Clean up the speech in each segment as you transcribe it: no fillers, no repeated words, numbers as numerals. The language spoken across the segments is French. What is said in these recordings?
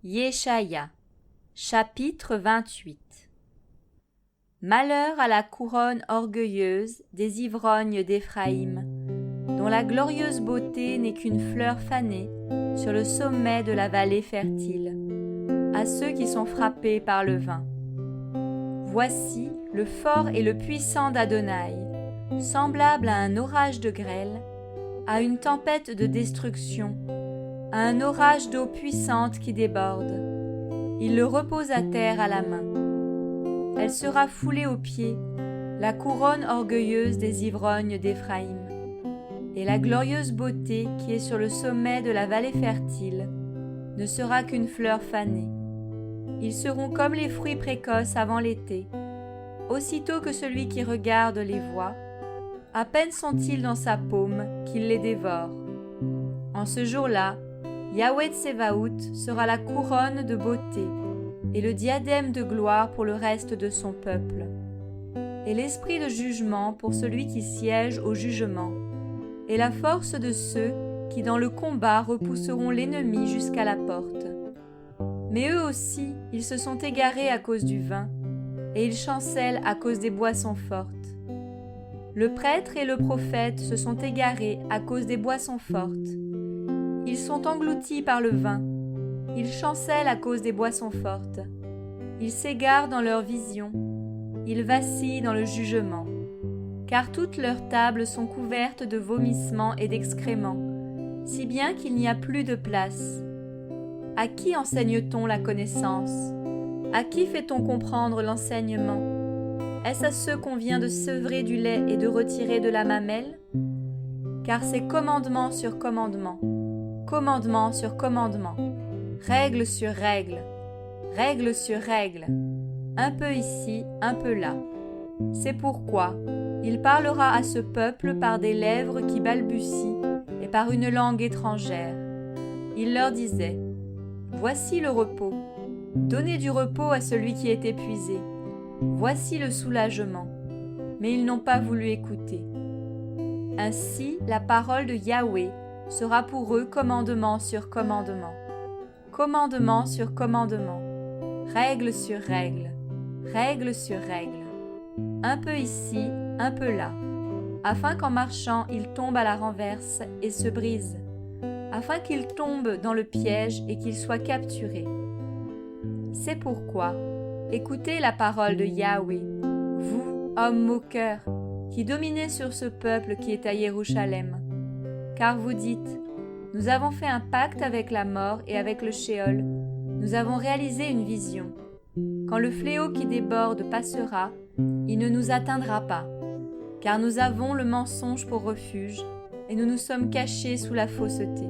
Yeshaya, chapitre 28. Malheur à la couronne orgueilleuse des ivrognes d'Éphraïm, dont la glorieuse beauté n'est qu'une fleur fanée sur le sommet de la vallée fertile, à ceux qui sont frappés par le vin. Voici le fort et le puissant d'Adonai, semblable à un orage de grêle, à une tempête de destruction, à un orage d'eau puissante qui déborde. Il le repose à terre à la main. Elle sera foulée aux pieds, la couronne orgueilleuse des ivrognes d'Éphraïm. Et la glorieuse beauté qui est sur le sommet de la vallée fertile ne sera qu'une fleur fanée. Ils seront comme les fruits précoces avant l'été. Aussitôt que celui qui regarde les voit, à peine sont-ils dans sa paume qu'il les dévore. En ce jour-là, Yahweh Tsevaout sera la couronne de beauté et le diadème de gloire pour le reste de son peuple, et l'esprit de jugement pour celui qui siège au jugement, et la force de ceux qui dans le combat repousseront l'ennemi jusqu'à la porte. Mais eux aussi, ils se sont égarés à cause du vin, et ils chancellent à cause des boissons fortes. Le prêtre et le prophète se sont égarés à cause des boissons fortes. Ils sont engloutis par le vin. Ils chancellent à cause des boissons fortes. Ils s'égarent dans leur vision. Ils vacillent dans le jugement. Car toutes leurs tables sont couvertes de vomissements et d'excréments, si bien qu'il n'y a plus de place. À qui enseigne-t-on la connaissance? À qui fait-on comprendre l'enseignement? Est-ce à ceux qu'on vient de sevrer du lait et de retirer de la mamelle? Car c'est commandement sur commandement, commandement sur commandement, règle sur règle, règle sur règle, un peu ici, un peu là. C'est pourquoi il parlera à ce peuple par des lèvres qui balbutient et par une langue étrangère. Il leur disait: voici le repos, donnez du repos à celui qui est épuisé. Voici le soulagement. Mais ils n'ont pas voulu écouter. Ainsi, la parole de Yahweh sera pour eux commandement sur commandement, commandement sur commandement, règle sur règle, règle sur règle, un peu ici, un peu là, afin qu'en marchant ils tombent à la renverse et se brisent, afin qu'ils tombent dans le piège et qu'ils soient capturés. C'est pourquoi, écoutez la parole de Yahweh, vous, hommes moqueurs, qui dominez sur ce peuple qui est à Jérusalem. Car vous dites: nous avons fait un pacte avec la mort et avec le Sheol, nous avons réalisé une vision. Quand le fléau qui déborde passera, il ne nous atteindra pas, car nous avons le mensonge pour refuge, et nous nous sommes cachés sous la fausseté.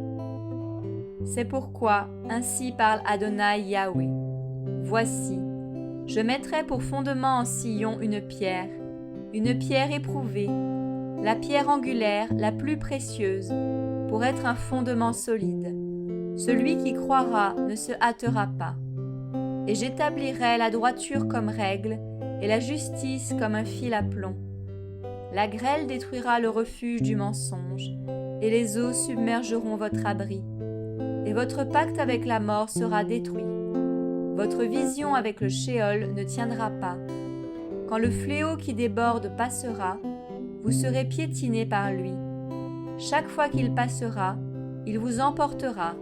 C'est pourquoi, ainsi parle Adonai Yahweh. Voici, je mettrai pour fondement en Sion une pierre éprouvée, la pierre angulaire la plus précieuse, pour être un fondement solide. Celui qui croira ne se hâtera pas. Et j'établirai la droiture comme règle, et la justice comme un fil à plomb. La grêle détruira le refuge du mensonge, et les eaux submergeront votre abri. Et votre pacte avec la mort sera détruit. Votre vision avec le Sheol ne tiendra pas. Quand le fléau qui déborde passera, vous serez piétinés par lui. Chaque fois qu'il passera, il vous emportera,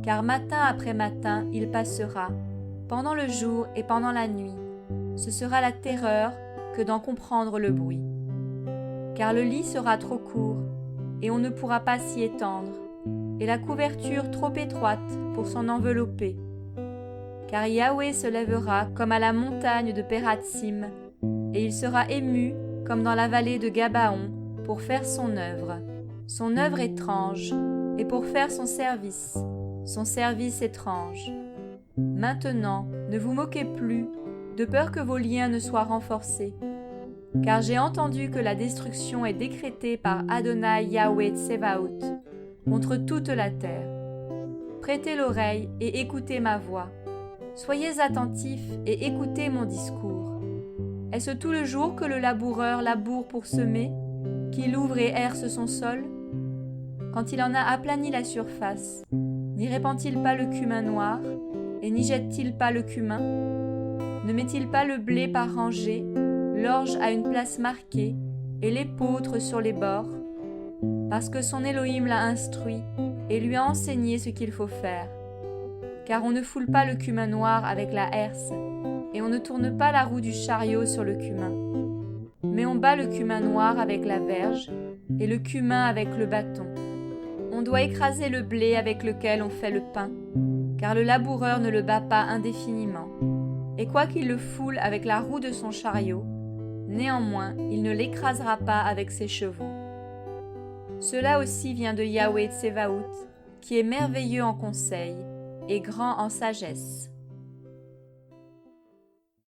car matin après matin il passera, pendant le jour et pendant la nuit. Ce sera la terreur que d'en comprendre le bruit. Car le lit sera trop court, et on ne pourra pas s'y étendre, et la couverture trop étroite pour s'en envelopper. Car Yahweh se lèvera comme à la montagne de Pératsim, et il sera ému comme dans la vallée de Gabaon pour faire son œuvre étrange, et pour faire son service étrange. Maintenant, ne vous moquez plus, de peur que vos liens ne soient renforcés. Car j'ai entendu que la destruction est décrétée par Adonai Yahweh Tsevaout contre toute la terre. Prêtez l'oreille et écoutez ma voix. Soyez attentifs et écoutez mon discours. Est-ce tout le jour que le laboureur laboure pour semer, qu'il ouvre et herse son sol? Quand il en a aplani la surface, n'y répand-il pas le cumin noir, et n'y jette-t-il pas le cumin? Ne met-il pas le blé par rangées, l'orge à une place marquée, et l'épeautre sur les bords? Parce que son Élohim l'a instruit et lui a enseigné ce qu'il faut faire. Car on ne foule pas le cumin noir avec la herse, et on ne tourne pas la roue du chariot sur le cumin. Mais on bat le cumin noir avec la verge, et le cumin avec le bâton. On doit écraser le blé avec lequel on fait le pain, car le laboureur ne le bat pas indéfiniment. Et quoiqu'il le foule avec la roue de son chariot, néanmoins il ne l'écrasera pas avec ses chevaux. Cela aussi vient de Yahweh Tsevaout, qui est merveilleux en conseil et grand en sagesse.